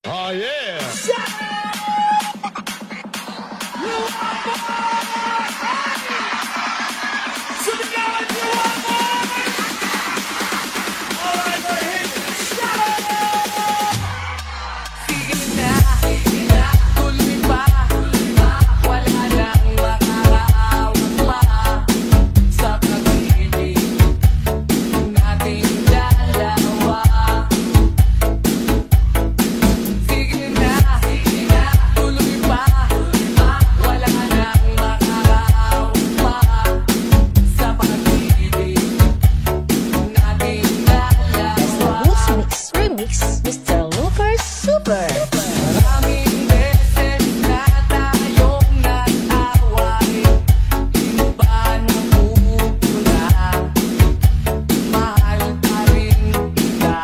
Oh, yeah. Mr. Looper Super. Maraming beses na tayong nag-away. Di mo ba napupuna? Mahal pa rin kita.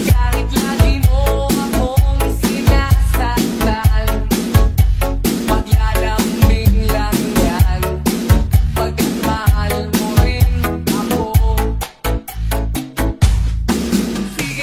Kahit lagi mo akong sinasaktan, maglalambing lang yan. Pagkat mahal mo rin ako. Sige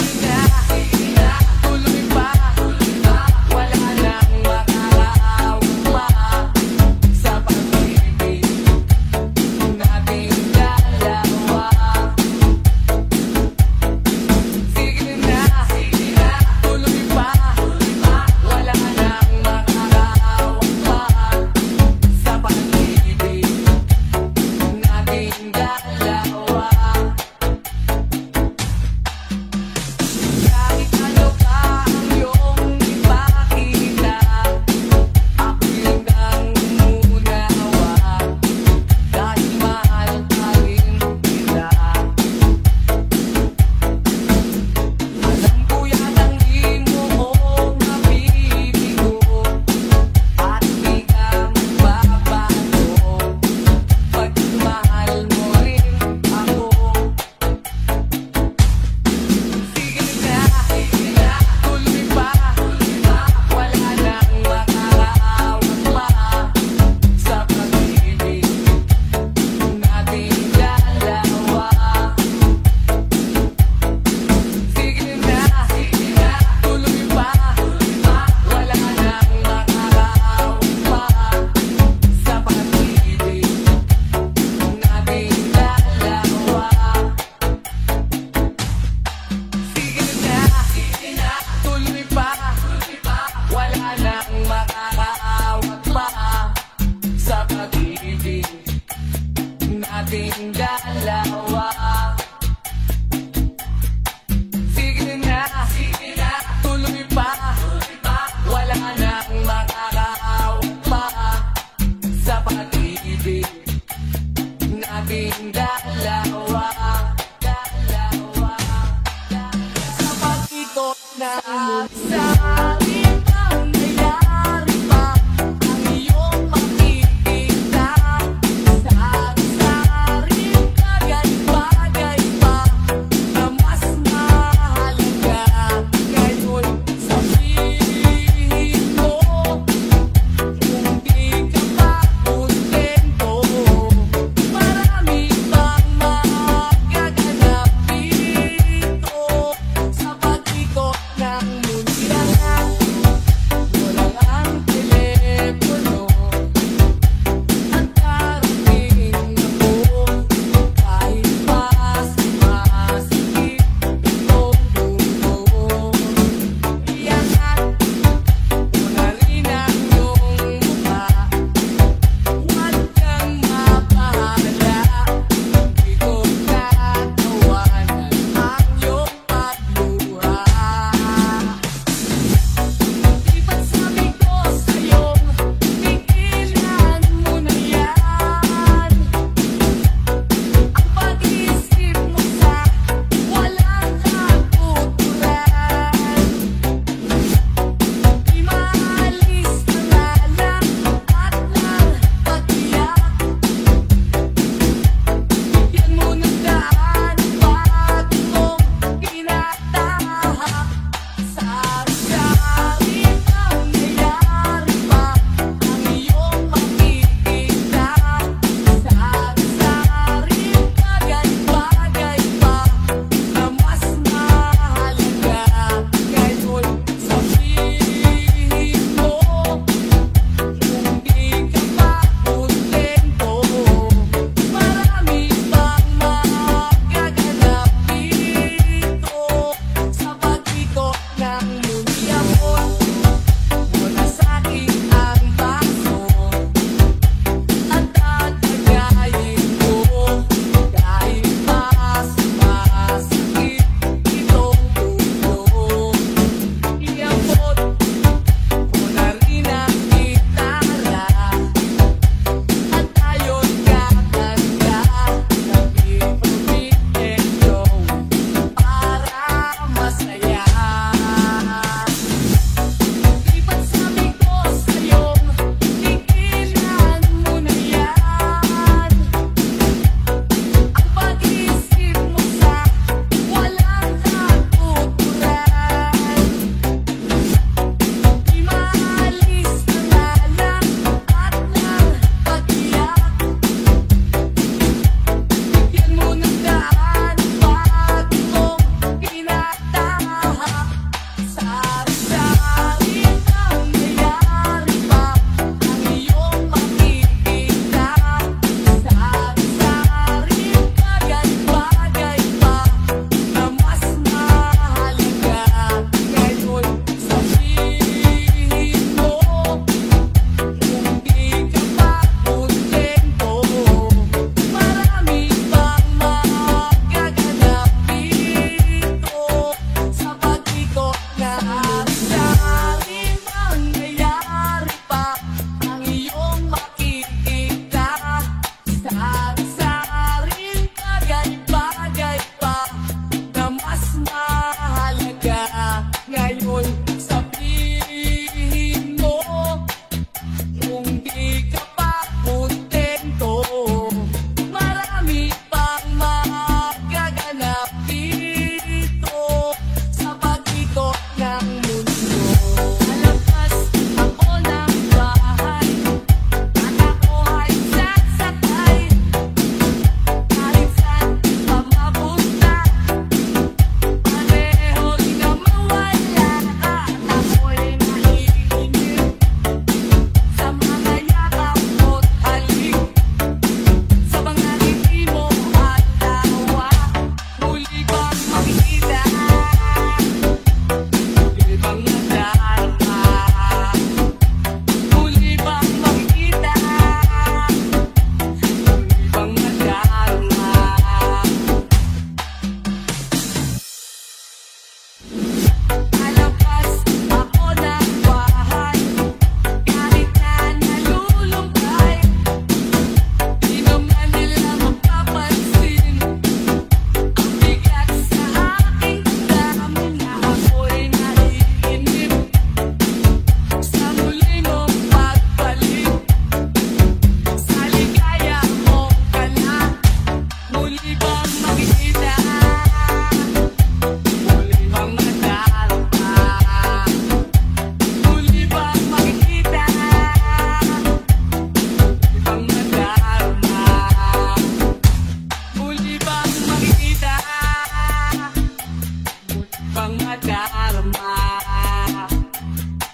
bang madarama?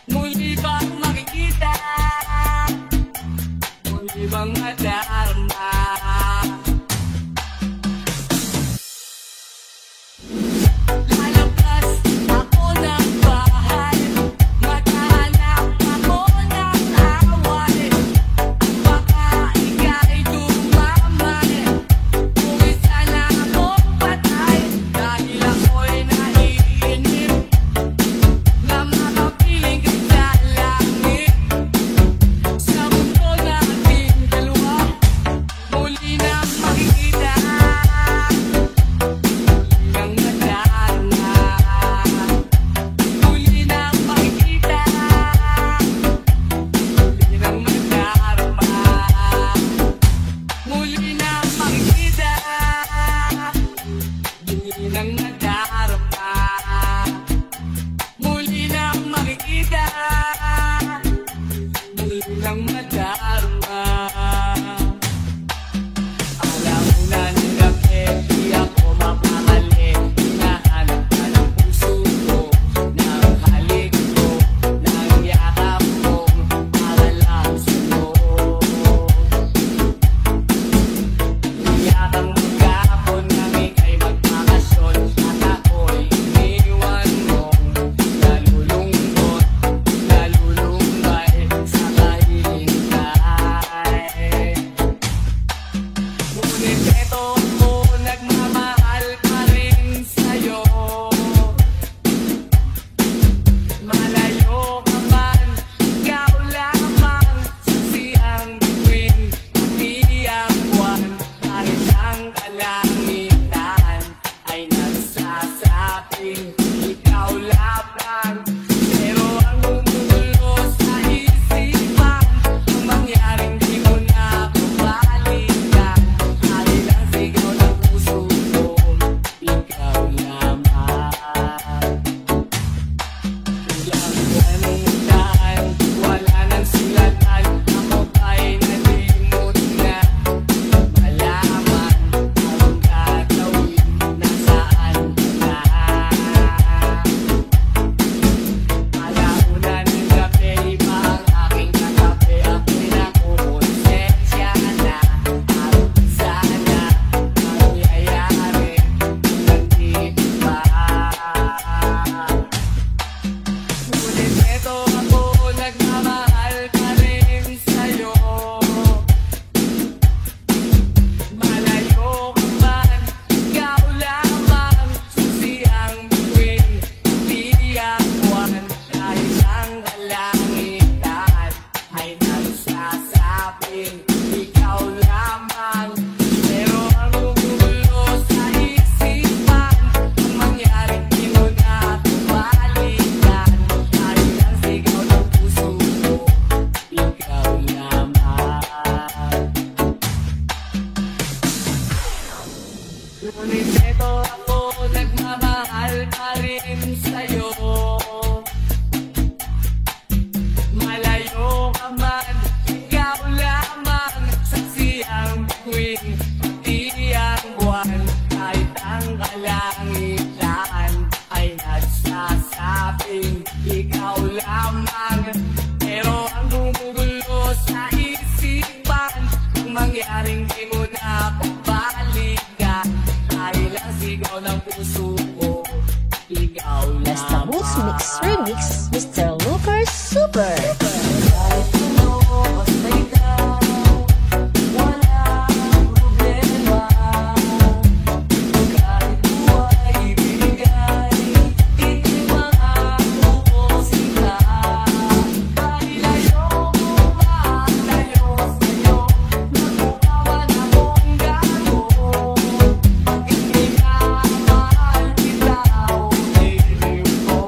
Muli bang makikita? Muli bang madarama? Lalabas ako ng bahay, maghahanap ako ng away. Baka ika'y dumamay, kung isa na akong patay. Dahil ako'y naiinip na makapiling ka sa langit. Sa mundo nating dalawa, muli na makikita. Nang nadarama, muli na makikita. Muli nang nadarama, muli na makikita. Muli nang nadarama, muli na makikita. Muli nang nadarama. Alauna ng gabi, di ako mapakali. Hinahanap ka ng puso ko, ng halik ko, ng yakap ko, para lang sa'yo. Iyakang maghapon nang ika'y magpakasyon, at ako'y iniwan mong nalulungkot, nalulumbay sa kahihintay. Ngunit eto ako, nagmamahal pa rin sa'yo. Malayo ka man, ikaw lamang saksiyang bituin, pati ang buwan. Kahit ang kalangitan ay nagsasabing ikaw lamang. Pero ang gumugulo sa isipan, ang mangyaring di mo na babalikan. Dahil ang sigaw ng puso ko, ikaw lamang. Ilang buwan, wala nang sulatan, ako ba'y nalimot na? Malaman ang gagawin, nasaan ka na? Alauna ng gabi, iba ang aking katabi, ako'y nakukonsensya na. At sana mangyayari ng iba. Ngunit eto ako, nagmamahal pa rin sa'yo. Malayo ka man, ikaw lamang saksiyang bituin, pati ang buwan. Kahit ang kalangitan ay nagsasabing ikaw lamang. Pero ang gumugulo sa isipan, ang mangyaring di mo na babalikan. Dahil ang sigaw ng puso ko, ikaw lamang. Ngunit eto ako, nagmamahal pa rin sa'yo. Malayo ka man, ikaw lamang saksiyang bituin, pati ang buwan. Kahit ang kalangitan ay nagsasabing ikaw lamang. Pero ang gumugulo sa isipan, ang mangyaring di mo na babalikan. Dahil ang sigaw ng puso ko, ikaw Basta lamang. Boots Mix Remix, Mr. Lucas Super. Kahit ano, basta ikaw, walang problema. Kahit buhay ibigay, ikiwang ubusin ka. Dahil ayoko malayo sa'yo, nakukawan akong gago. Pag hindi na mahal kita, ulitin ko.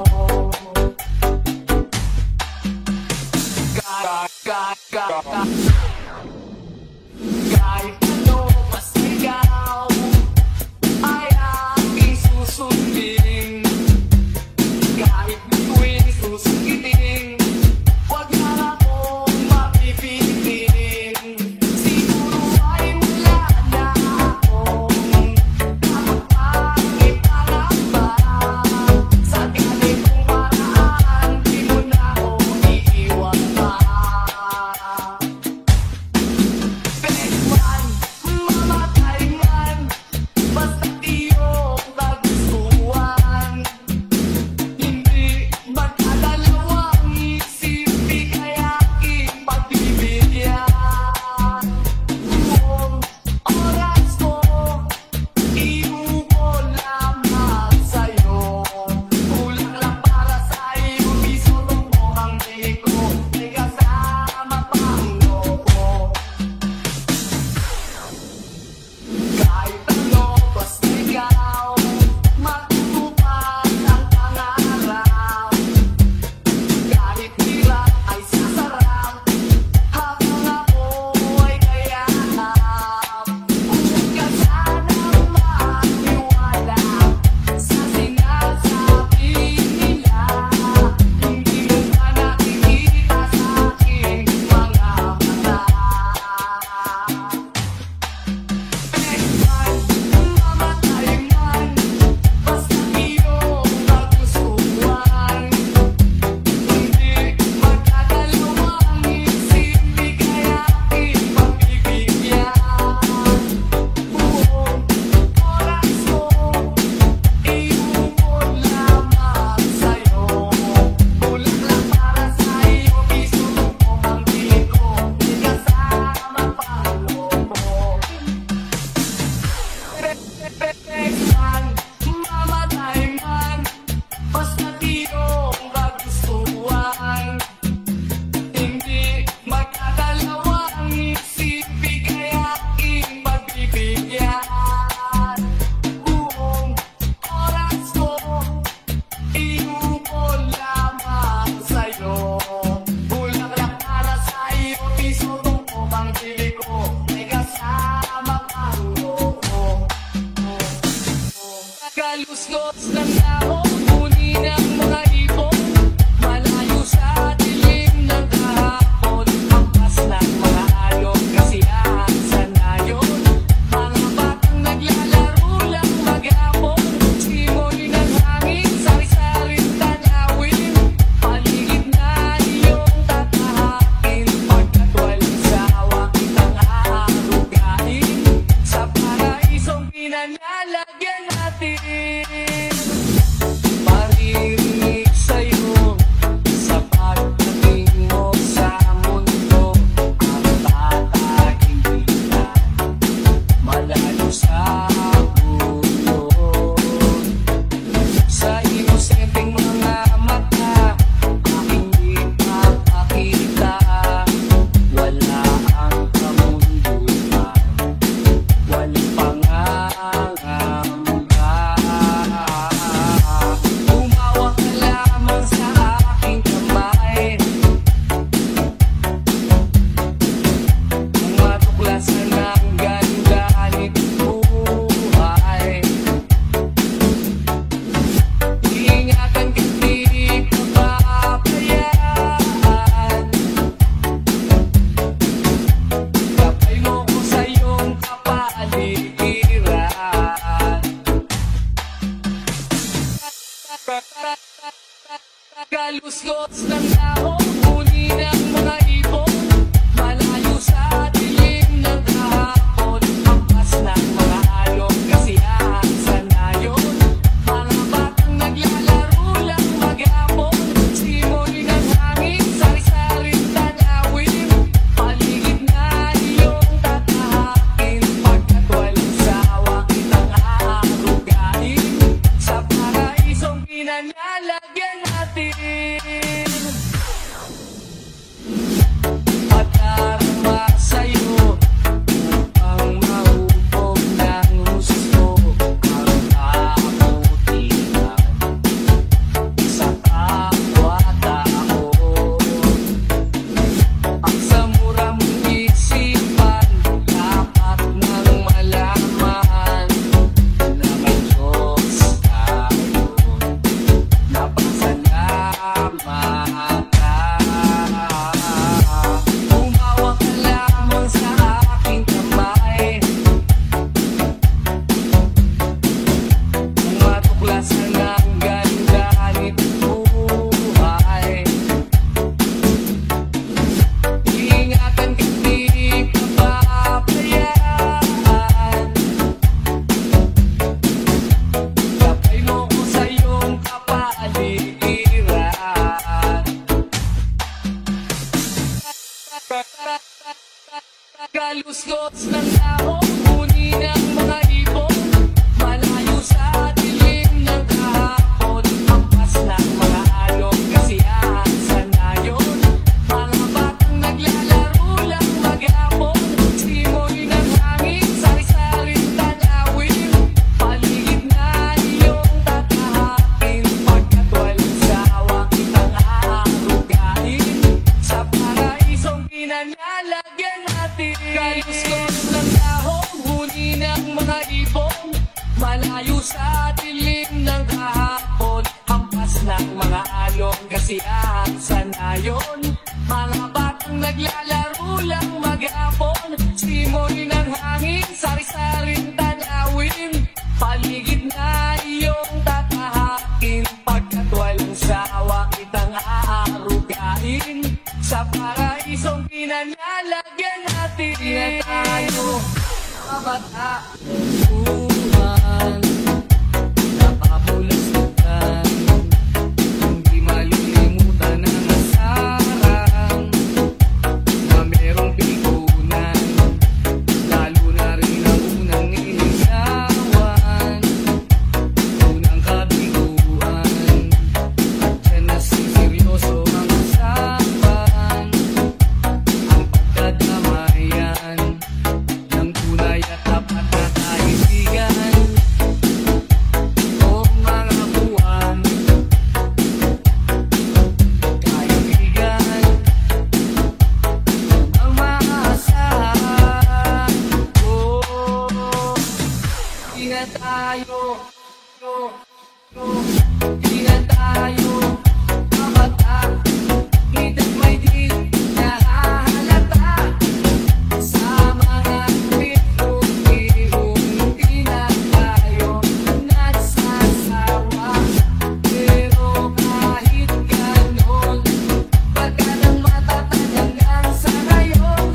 Kaluslos ng tao, huli ng mga ibon, malayo sa dilim ng kahapon, hampas ng mga alon, kasiyahan sa nayon, mga batang naglalaro lang maghapon, simoy ng hangin, sari-saring tanawin, paligid na iyong tatahakin, pagkat walang sawa kitang aarugain, sa paraisong pinanlalagyan natin. Patarama sa'yo upang mahubog ng gusto ang kabutihan sa kapwa-tao. Ang sa mura mong isipan, dapat nang malaman na may Diyos tayo na pasalamat ka. Humawak ka lamang sa aking kamay, kung matuklasan ang ganda nitong buhay. Ingatan ka, di ka papabayaan. Gabay mo ko sa iyong kapaligiran. Kaluslos ng tao, huli ng mga ibon, malayo sa dilim ng kahapon, hampas ng mga alon, kasiyahan sa nayon, mga batang naglalaro lang maghapon, simoy ng hangin, sari-saring tanawin, paligid na iyong tatahakin, pagkat walang sawa kitang aarugain, sa paraisong pinanlalagyan natin. Kaluslos ng dahon, huli ng mga ibon, malayo sa dilim ng kahapon, hampas ng mga alon, kasiyahan sa nayon, mga batang naglalaro lang maghapon, simoy ng hangin, sari-saring tanawin, paligid na iyong tatahakin, pagkat walang sawa kitang aarugain, sa paraisong pinanlalagyan natin. Na tayo kabataan, napapulastukan, hindi malilimutan ang asarang na merong pikunan, lalo na rin ang unang inigawan, unang kabiguan, at dyan na seryoso ang usapan, ang pagkadamayan ng tunay at tapat na kaibigan. O mga buwan, kaibigan, ang maasahan. Di na tayo kabata, ngi't may di nahahalata sa mga pitong-ihong di na tayo nagsasawa. Pero kahit ganon, pagka nang matatag hanggang sa ngayon,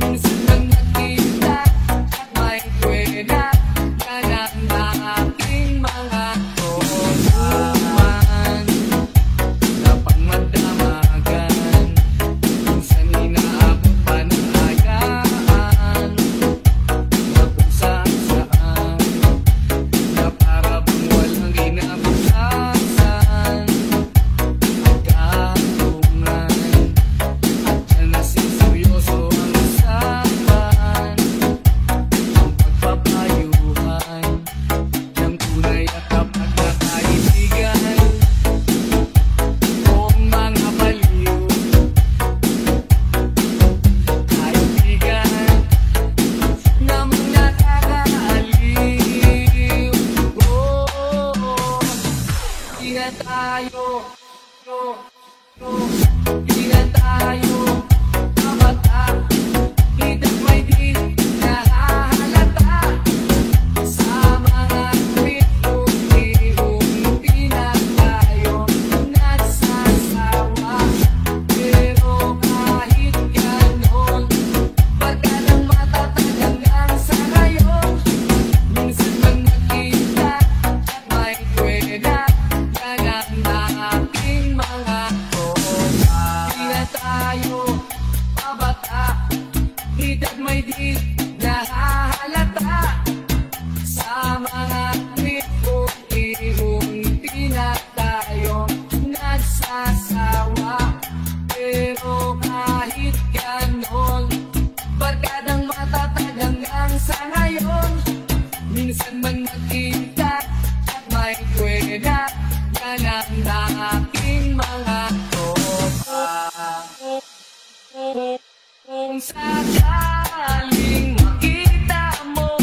minsan lang nakita at may kwena ka ng aking mga tulungan na pangmadamagan, minsan inaabot pa ng hayaan, na kung saan-saan, na para bang walang inabukasan, pagkatungan, at dyan na seryoso ang usapan, ang pagpapayuhan ng tunay at tapat na kaibigan. O mga baliw, kaibigan, na mga nakakaaliw. Di na tayo kabata, ngi't may di nahahalata sa mga pitong-ihong di na Pagkanan ng aking mga tropa. Kung sakaling makita mo,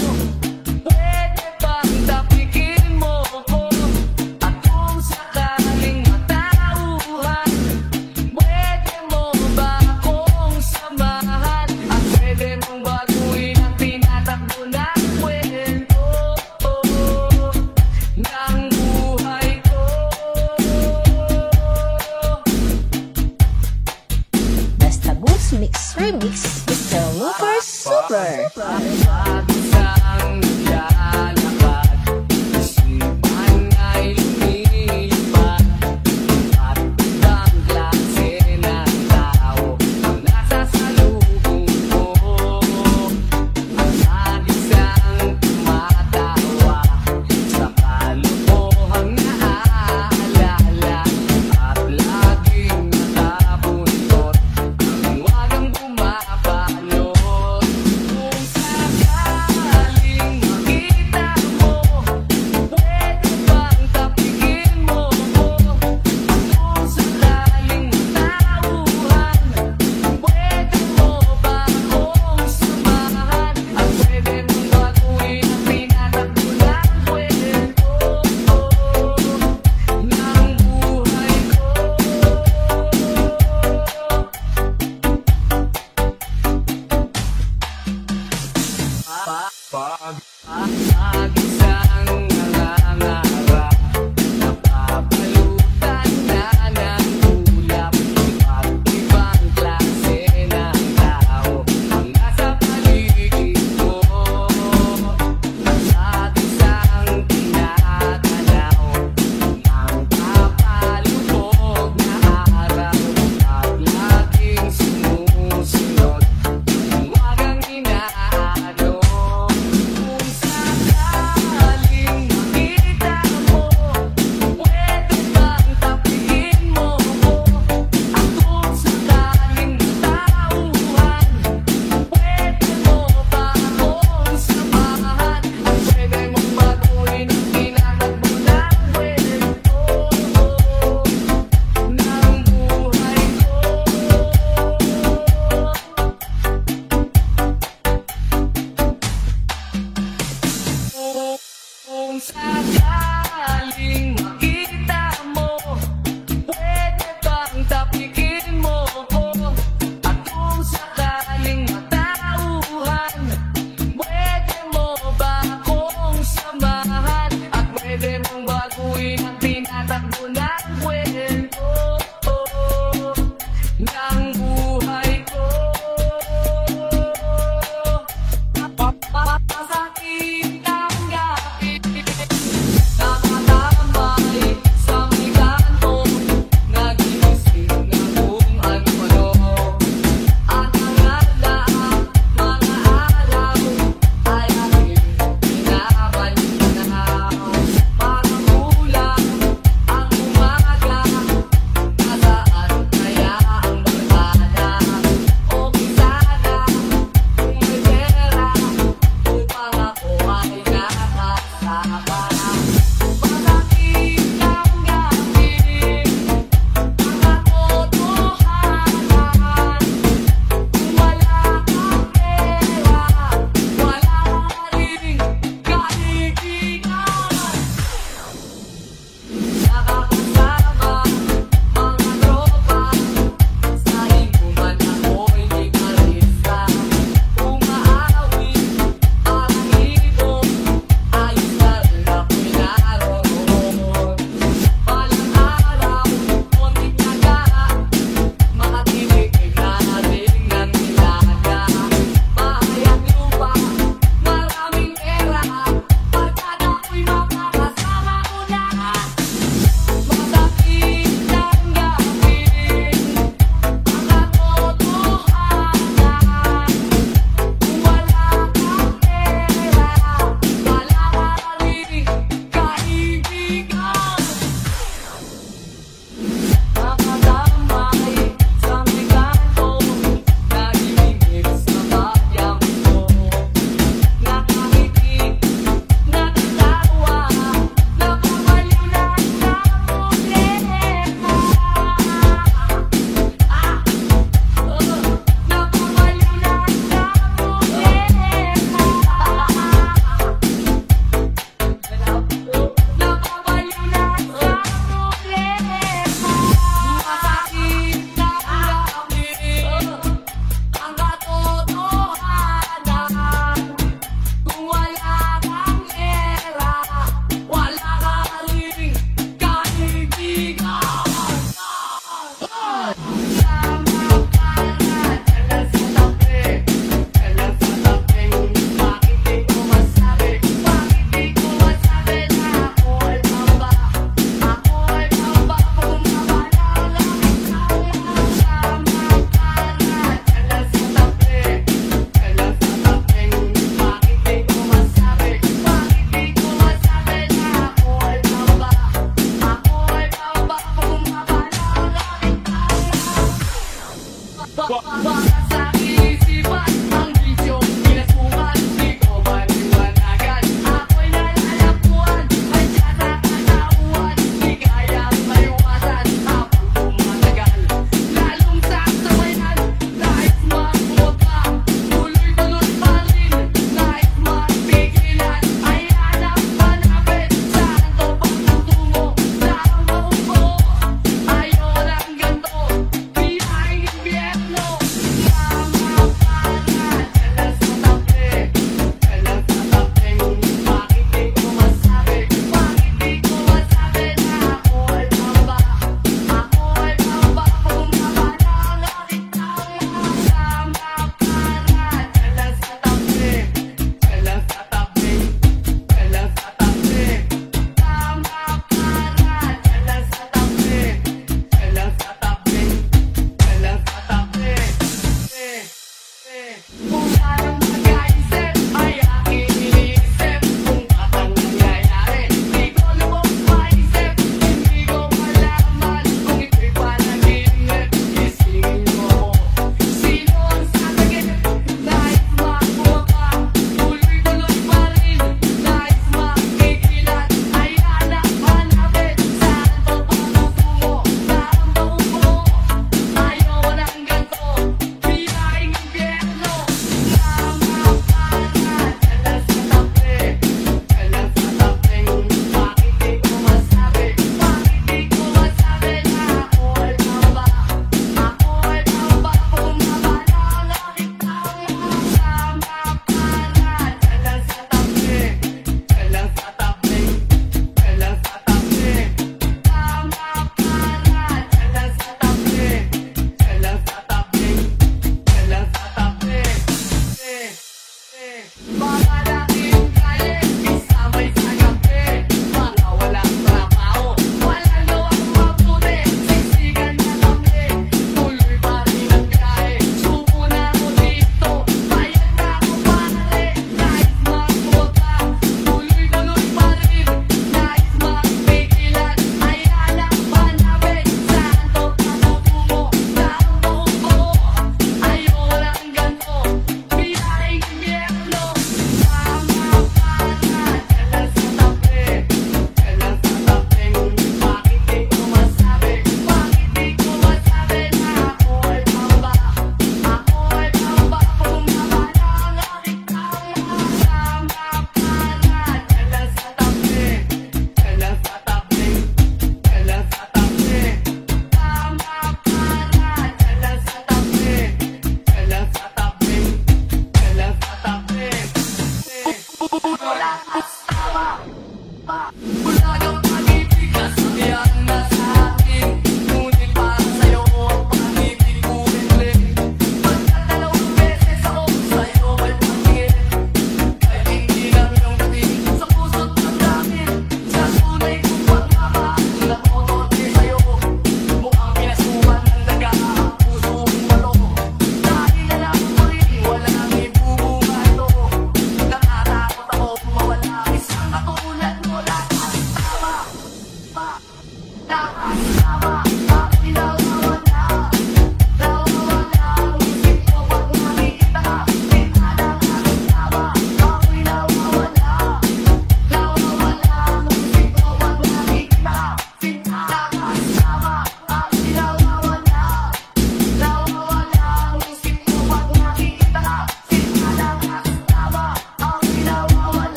pwede bang tapikin mo ko? At kung sakaling matauhan, pwede mo ba akong samahan? At pwede mong baguhin ang tinatakbo ng kwento ng buhay ko. Basta Boots Mix Remix, Mr. Lucas Super. Isang lalakad, isipan ay lumilipad. At ang klase ng tao ang nasa salubong ko. Ang isang tumatawa sa kalokohang naaalala. At laging nakabuntot ang wagang bumabalot. Kung sakaling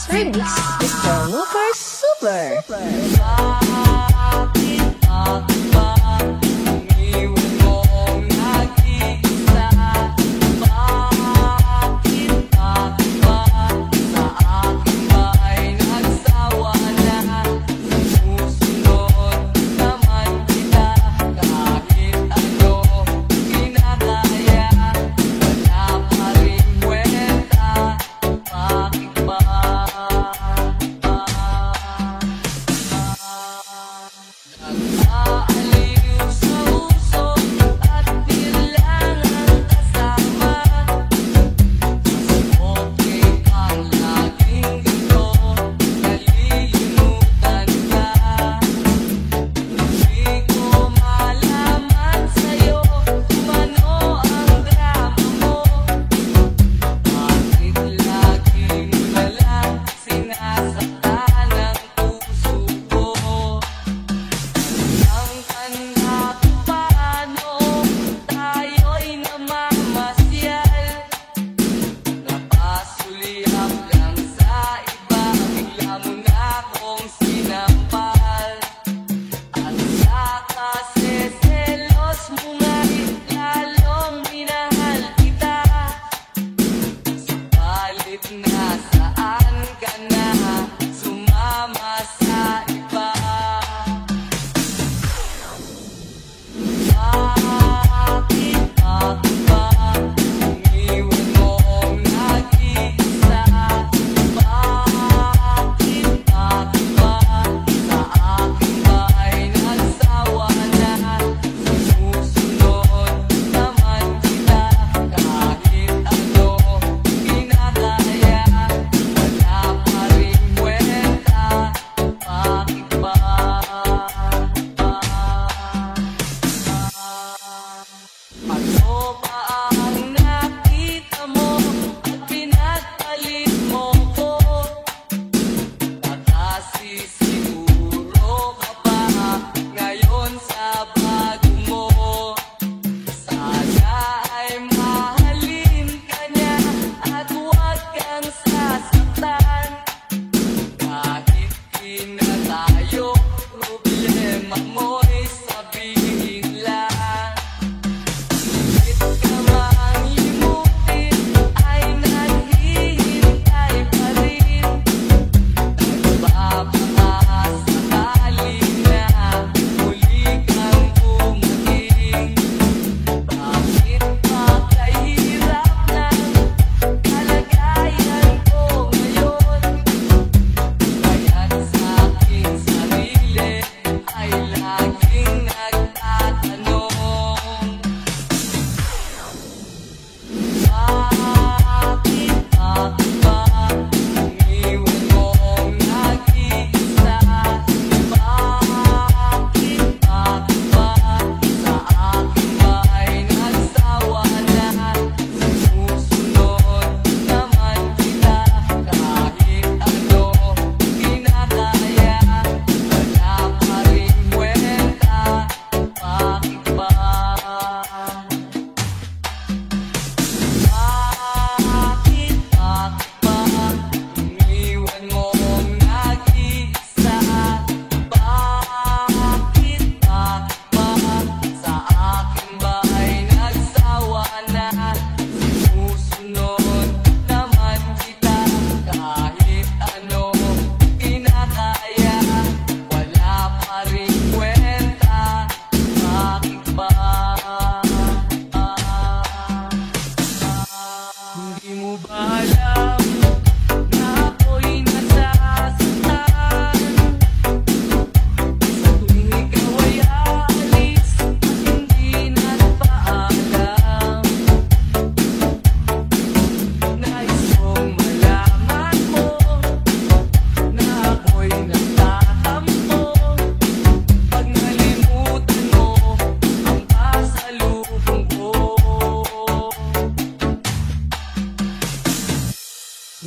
Remix, Mr. Looper Super.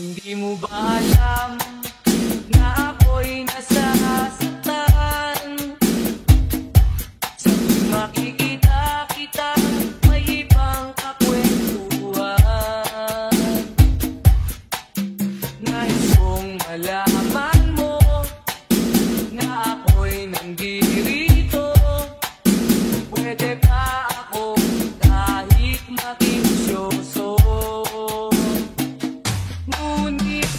Hindi mo ba alam na ako'y nasasaktan? Sa tuwing makikita kita, may ibang kakwentuhan. Nais kong malaman mo na ako'y nandirito. Pwede ba ako kahit makiusyoso? Ngunit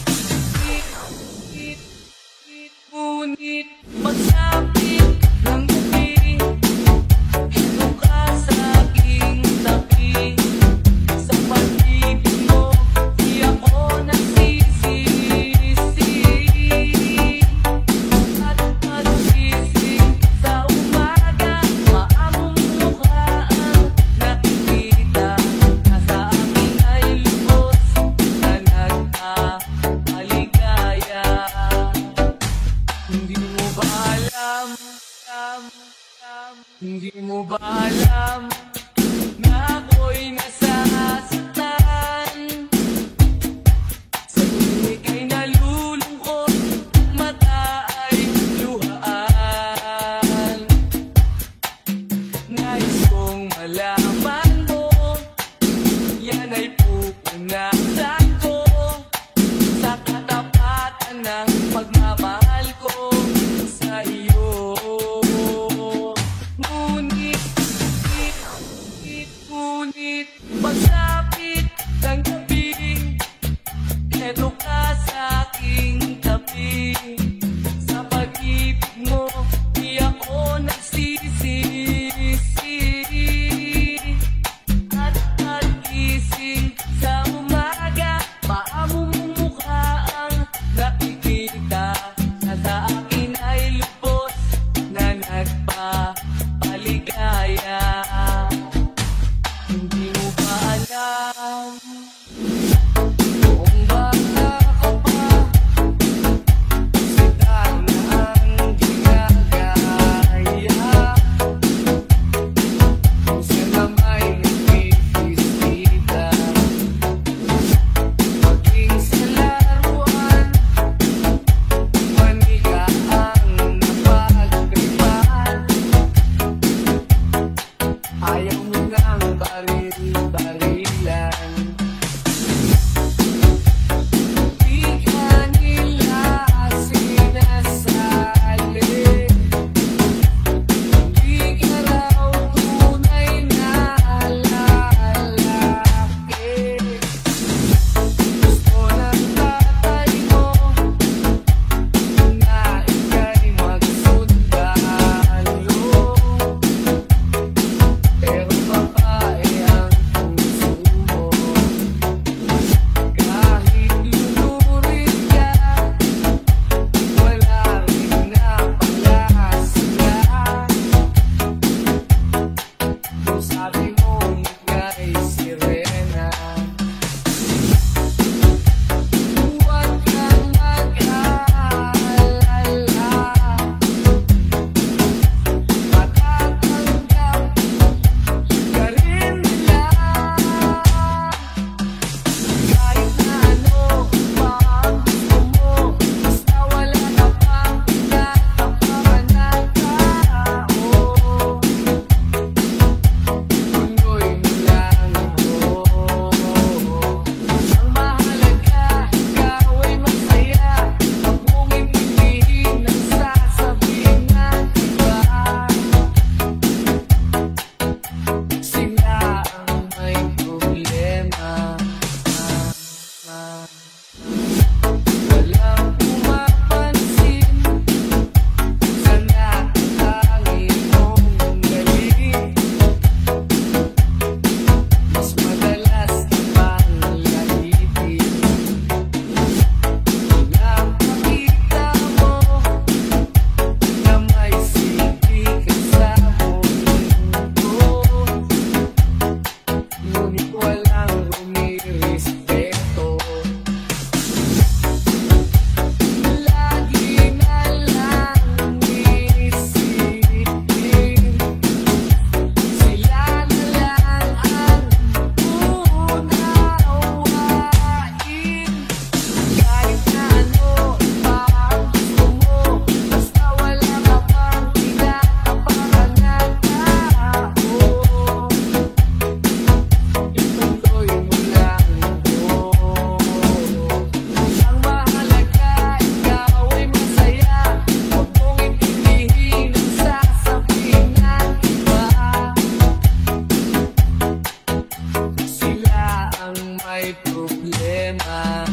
may problema.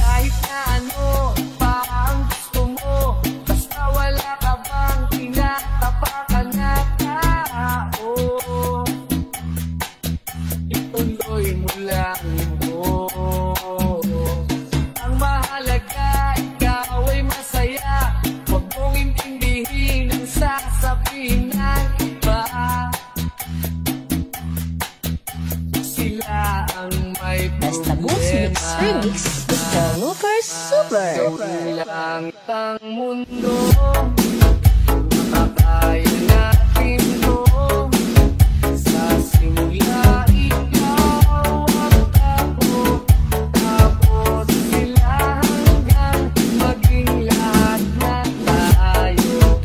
Kahit na ano pa ang gusto mo, basta wala ka bang tinatapakan na tao, ituloy mo lang ito. Ang mahalaga, ikaw ay masaya. Huwag mong intindihin ang sasabihin ng iba. Sila ang may Basta Booms Mix Remix, Mr. Lucas Super. Gawin lang ang mundo, makakaya natin to. Sa simula, ikaw at ako, tapos sila hanggang maging lahat na tayo.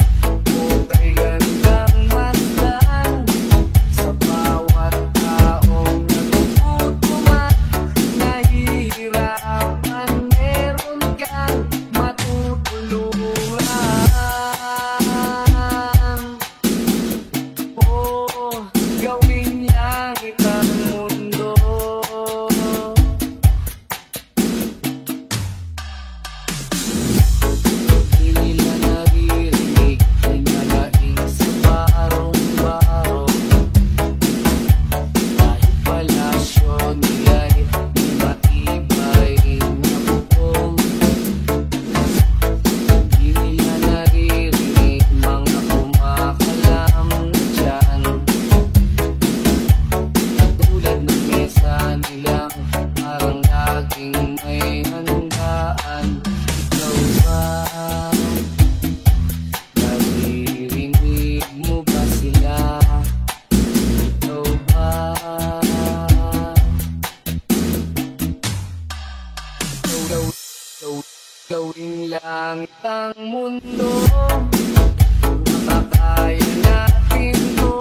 Okay, gandang masdan sa bawat taong nagugutom at nahihirapan. Meron kang matutulungan. Oh, gawin lang itang mundo. Hindi nila naririnig ay nalaing sa barong-barong. Kahit palasyo nila'y di matibay na bubong. Hindi nila naririnig mga kumakalam dyan. Tulad ng mesa nilang parang laging may handaan. Ikaw ba? Naririnig mo ba sila? Ikaw ba? Gawin lang ang mundo, makakaya natin to.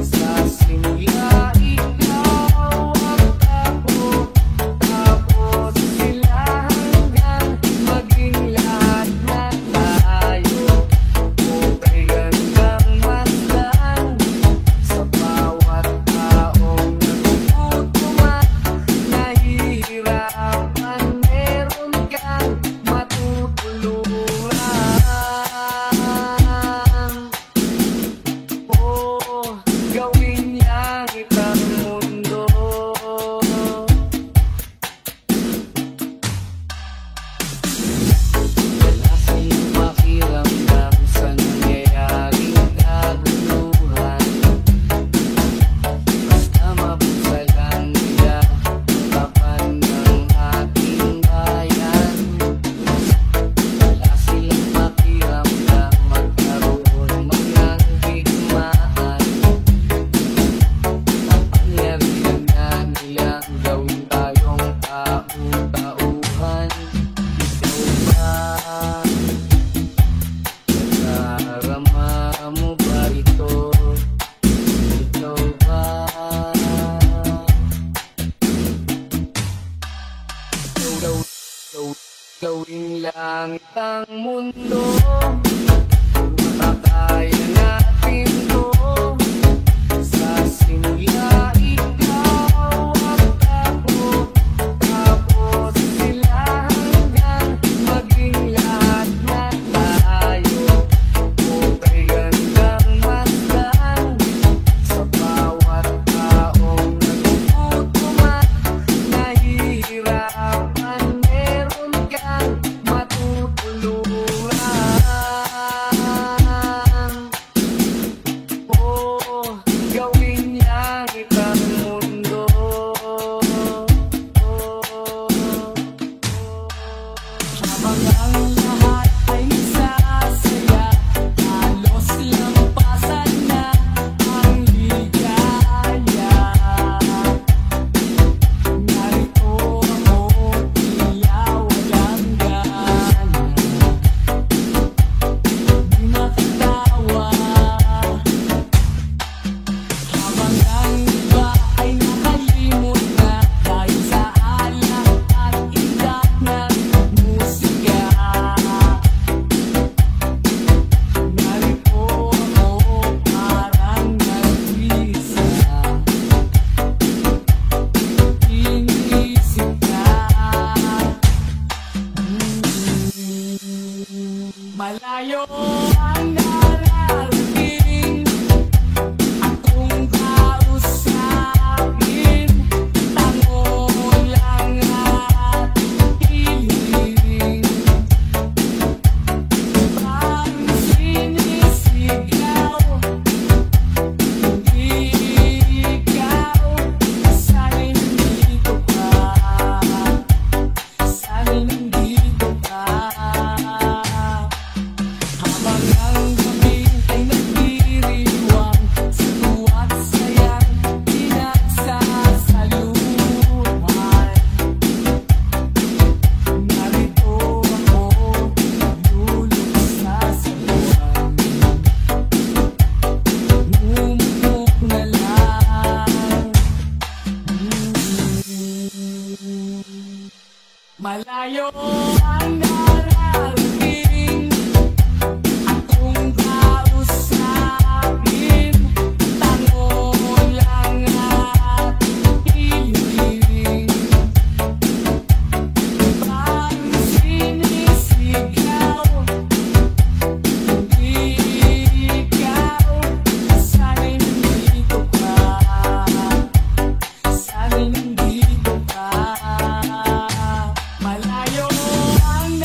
Sa simula, ikaw at ako, tapos sila hanggang maging lahat na tayo. Okay, gandang masdan sa bawat taong nagugutom at nahihirapan. Meron kang matutulungan. Oh, gawin niyang itang mundo. Wala silang makiramdam sa nangyayaring kaguluhan. Basta mapusalan nila ang kapan ng ating bayan. Wala silang makiramdam magkaroon man ng digmaan. Kapangyarihan na nilang gawin tayong tau-tauhan. Ikaw ba? Nadarama mo ba ito? Ikaw ba? Gawin lang ang mundo, makakaya natin to. Sa simula, ikaw at ako, tapos sila hanggang maging lahat na tayo. Okay, gandang masdan sa bawat taong nagugutom at nahihirapan. Meron kang matutulungan. Malayo ang nararating, akong kausapin, tango lang at hiling. Pag sinisigaw, hindi ikaw, sana'y nandito ka, sana'y nandito ka. Habang ang gabi ay nagdiriwang, sa tuwa't sayang pinagsasaluhan. Narito ako, nagluluksa sa buwan, ngumukok na lang. Malayo ang nararating, akong kausapin, tango lang at hiling. Pag sinisigaw, hindi ikaw, sana'y nandito ka, sana'y nandito ka. Malayo ang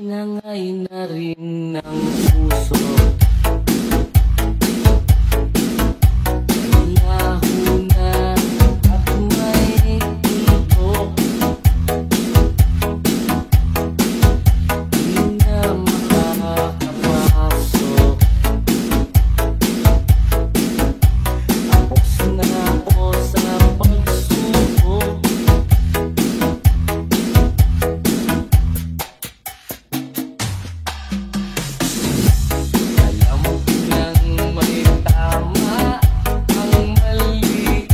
Inangay na rin ng puso. Laho na at may kulbo. Di na makakapasok. Apos na ako sa pagsubok. Alam ko nang may tama ang mali.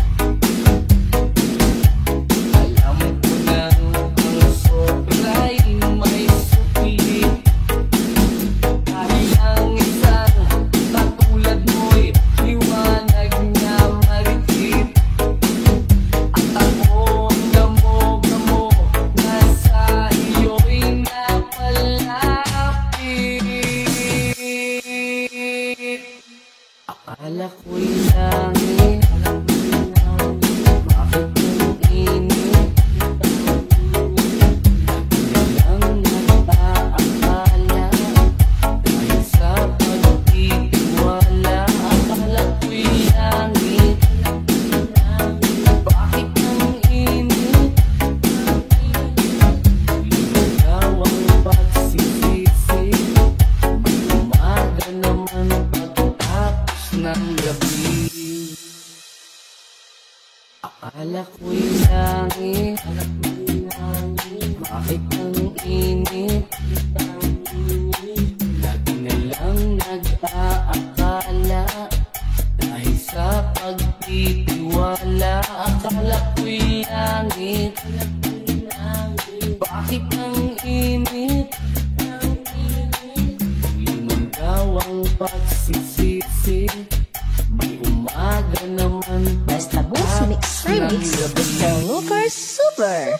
Alam ko nang ang sobra'y may supli. Kahit ang isang katulad mo'y liwanag na marikit. At ako ang damo-damo na sa iyo'y napalapit. Akala ko'y langit, bakit ang init? Walang nag-aakala dahil sa pagtitiwala. Akala ko'y langit, bakit ang init? Ligaw ang pagsisisi, may umaga naman pagkatapos ng gabi. Akala ko'y langit, bakit ang init? Lagi na lang nag-aakala dahil sa pagtitiwala. Akala ko'y langit, bakit ang init? Limandaw ang pagsisisi, may umaga naman Basta Boost Mix Remix, Mr. Lucas Super.